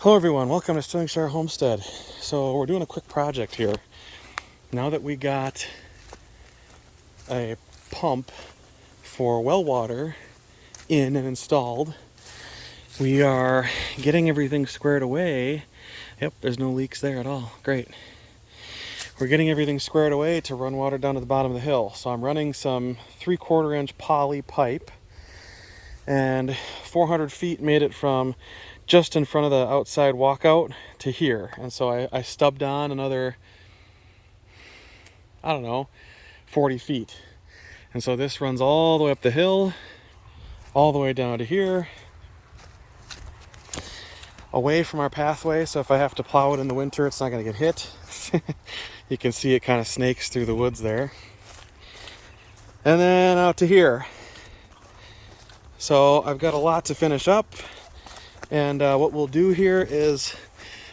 Hello everyone, welcome to Stirlingshire Homestead. So we're doing a quick project here. Now that we got a pump for well water in and installed, we are getting everything squared away. Yep, there's no leaks there at all. Great. We're getting everything squared away to run water down to the bottom of the hill. So I'm running some 3/4 inch poly pipe, and 400 feet made it from just in front of the outside walkout to here. And so I stubbed on another, I don't know, 40 feet. And so this runs all the way up the hill, all the way down to here, away from our pathway. So if I have to plow it in the winter, it's not going to get hit. You can see it kind of snakes through the woods there. And then out to here. So I've got a lot to finish up. And what we'll do here is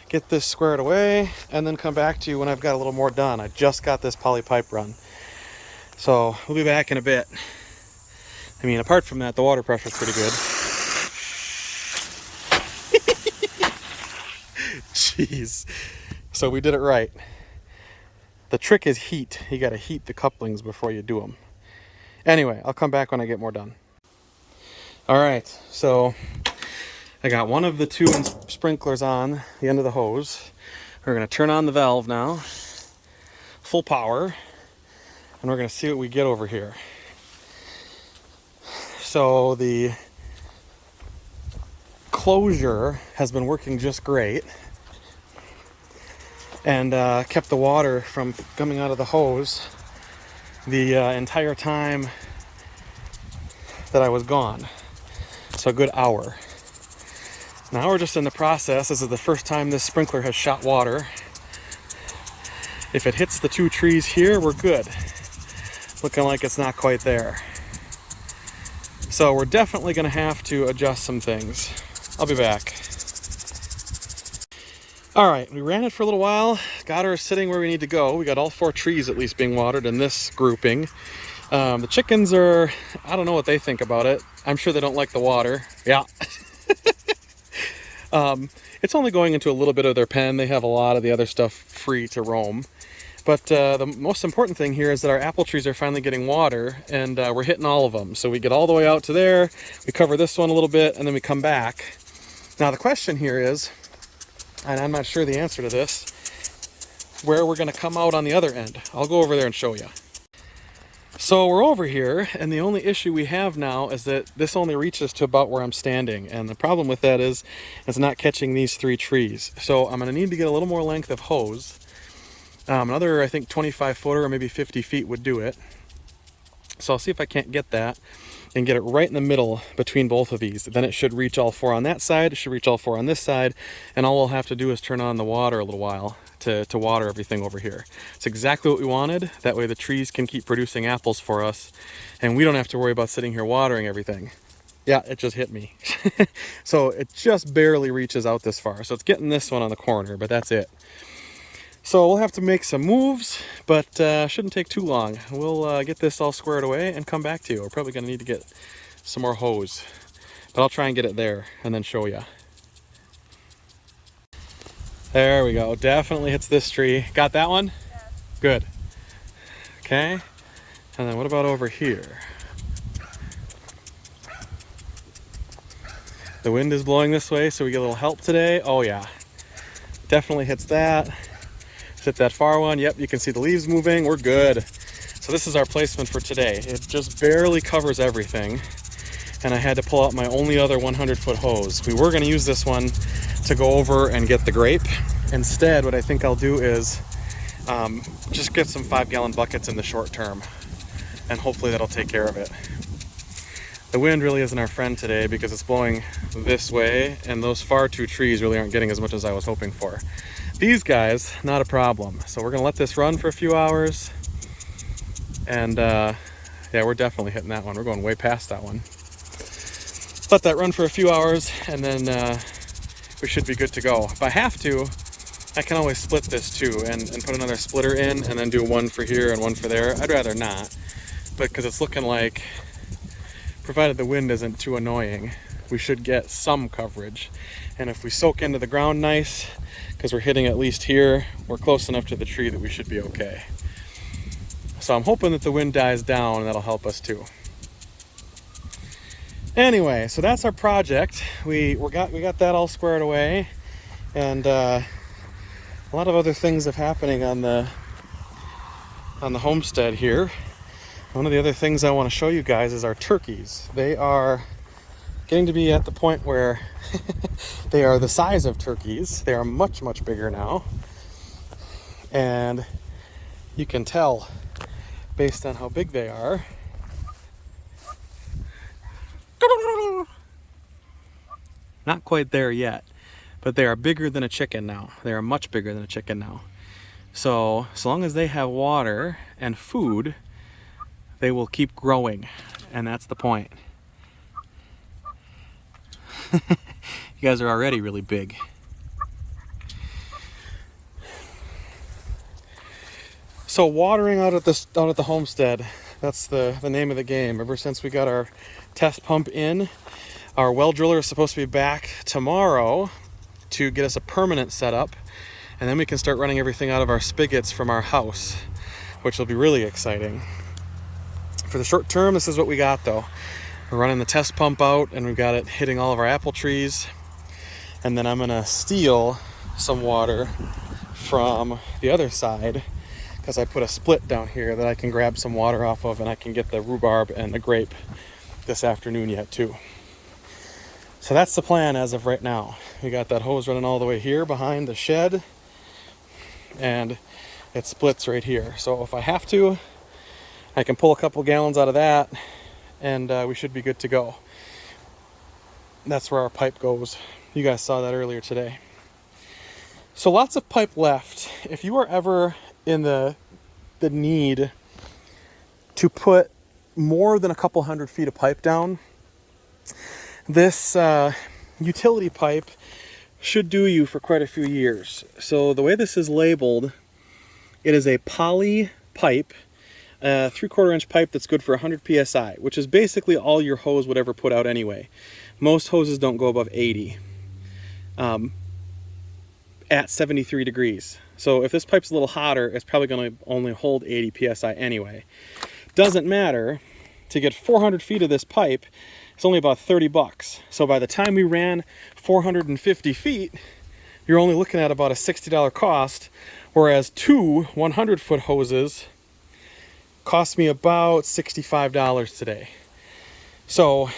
get this squared away and then come back to you when I've got a little more done. I just got this poly pipe run. So we'll be back in a bit. I mean, apart from that, the water pressure's pretty good. Jeez. So we did it right. The trick is heat. You gotta heat the couplings before you do them. Anyway, I'll come back when I get more done. All right, so I got one of the two sprinklers on the end of the hose. We're gonna turn on the valve now, full power, and we're gonna see what we get over here. So the closure has been working just great and kept the water from coming out of the hose the entire time that I was gone. So a good hour. Now we're just in the process. This is the first time this sprinkler has shot water. If it hits the two trees here, we're good. Looking like it's not quite there. So we're definitely going to have to adjust some things. I'll be back. All right, we ran it for a little while. Got her sitting where we need to go. We got all 4 trees at least being watered in this grouping. The chickens are, I don't know what they think about it. I'm sure they don't like the water. Yeah. It's only going into a little bit of their pen. They have a lot of the other stuff free to roam. But the most important thing here is that our apple trees are finally getting water, and we're hitting all of them. So we get all the way out to there, we cover this one a little bit, and then we come back. Now the question here is, and I'm not sure the answer to this, where we're going to come out on the other end. I'll go over there and show you. So we're over here, and the only issue we have now is that this only reaches to about where I'm standing, and the problem with that is it's not catching these 3 trees. So I'm going to need to get a little more length of hose. Another, I think, 25 footer or maybe 50 feet would do it. So I'll see if I can't get that and get it right in the middle between both of these. Then it should reach all 4 on that side, it should reach all 4 on this side, and all we'll have to do is turn on the water a little while to water everything over here. It's exactly what we wanted. That way the trees can keep producing apples for us, and we don't have to worry about sitting here watering everything. Yeah, it just hit me. So it just barely reaches out this far. So it's getting this one on the corner, but that's it. So we'll have to make some moves, but shouldn't take too long. We'll get this all squared away and come back to you. We're probably going to need to get some more hose, but I'll try and get it there and then show you. There we go. Definitely hits this tree. Got that one? Yeah. Good. Okay. And then what about over here? The wind is blowing this way, so we get a little help today. Oh yeah. Definitely hits that. Hit that far one. Yep, you can see the leaves moving. We're good. So this is our placement for today. It just barely covers everything, and I had to pull out my only other 100-foot hose. We were going to use this one to go over and get the grape. Instead, what I think I'll do is just get some 5-gallon buckets in the short term, and hopefully that'll take care of it. The wind really isn't our friend today because it's blowing this way, and those far 2 trees really aren't getting as much as I was hoping for. These guys, not a problem. So we're gonna let this run for a few hours, and yeah, we're definitely hitting that one. We're going way past that one. Let that run for a few hours, and then we should be good to go. If I have to, I can always split this too and put another splitter in and then do one for here and one for there. I'd rather not, but because it's looking like, provided the wind isn't too annoying, we should get some coverage. And if we soak into the ground nice, because we're hitting at least here, we're close enough to the tree that we should be okay. So I'm hoping that the wind dies down and that'll help us too. Anyway, so that's our project. We got that all squared away, and a lot of other things have happening on the homestead here. One of the other things I want to show you guys is our turkeys. They are getting to be at the point where they are the size of turkeys. They are much, much bigger now. And you can tell based on how big they are. Not quite there yet, but they are bigger than a chicken now. They are much bigger than a chicken now. So long as they have water and food, they will keep growing, and that's the point. You guys are already really big. So watering out at the homestead, that's the name of the game. Ever since we got our test pump in, our well driller is supposed to be back tomorrow to get us a permanent setup, and then we can start running everything out of our spigots from our house, which will be really exciting. For the short term, this is what we got though. We're running the test pump out, and we've got it hitting all of our apple trees, and then I'm gonna steal some water from the other side, because I put a split down here that I can grab some water off of, and I can get the rhubarb and the grape this afternoon yet too. So that's the plan as of right now. We got that hose running all the way here behind the shed, and it splits right here. So if I have to, I can pull a couple gallons out of that, and we should be good to go. That's where our pipe goes. You guys saw that earlier today. So lots of pipe left. If you are ever in the need to put more than a couple 100 feet of pipe down, this utility pipe should do you for quite a few years. So the way this is labeled, it is a poly pipe, 3/4 inch pipe that's good for 100 psi, which is basically all your hose would ever put out anyway. Most hoses don't go above 80 at 73 degrees. So if this pipe's a little hotter, it's probably going to only hold 80 psi anyway. Doesn't matter. To get 400 feet of this pipe, it's only about 30 bucks. So by the time we ran 450 feet, you're only looking at about a $60 cost, whereas two 100-foot hoses cost me about $65 today. So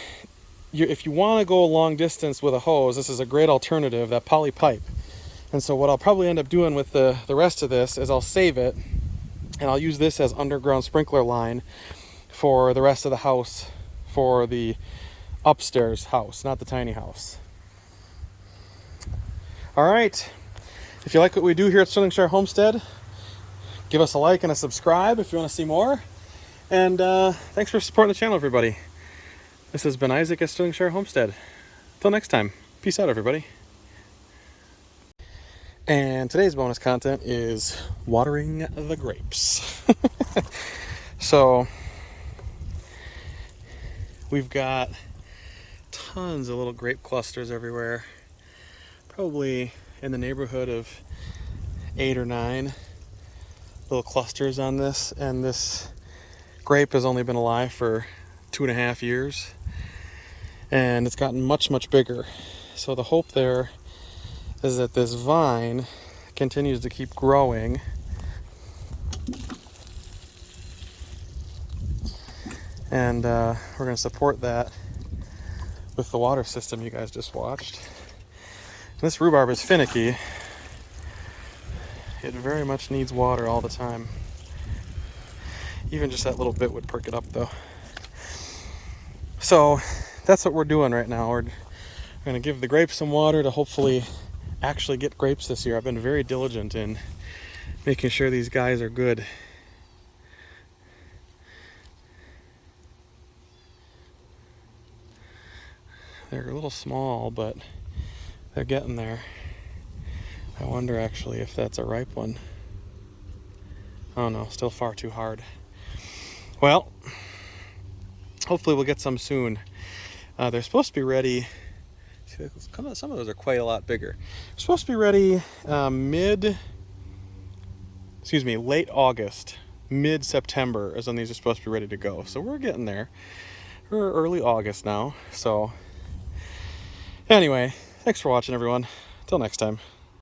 if you want to go a long distance with a hose, this is a great alternative, that poly pipe. And so what I'll probably end up doing with the rest of this is I'll save it, and I'll use this as underground sprinkler line for the rest of the house, for the upstairs house, not the tiny house. All right, if you like what we do here at Sterling Shire Homestead, give us a like and a subscribe if you want to see more. And thanks for supporting the channel, everybody. This has been Isaac at Sterling Shire Homestead. Until next time, peace out, everybody. And today's bonus content is watering the grapes. So we've got tons of little grape clusters everywhere, probably in the neighborhood of 8 or 9 little clusters on this, and this grape has only been alive for 2.5 years, and it's gotten much, much bigger. So the hope there is that this vine continues to keep growing, and we're going to support that with the water system you guys just watched. This rhubarb is finicky. It very much needs water all the time. Even just that little bit would perk it up though. So that's what we're doing right now. We're going to give the grapes some water to hopefully actually get grapes this year. I've been very diligent in making sure these guys are good. They're a little small, but they're getting there. I wonder actually if that's a ripe one. Oh no, still far too hard. Well, hopefully we'll get some soon. They're supposed to be ready Some of those are quite a lot bigger. We're supposed to be ready late August, mid-September is when these are supposed to be ready to go. So we're getting there. We're early August now. So anyway, thanks for watching, everyone. Till next time.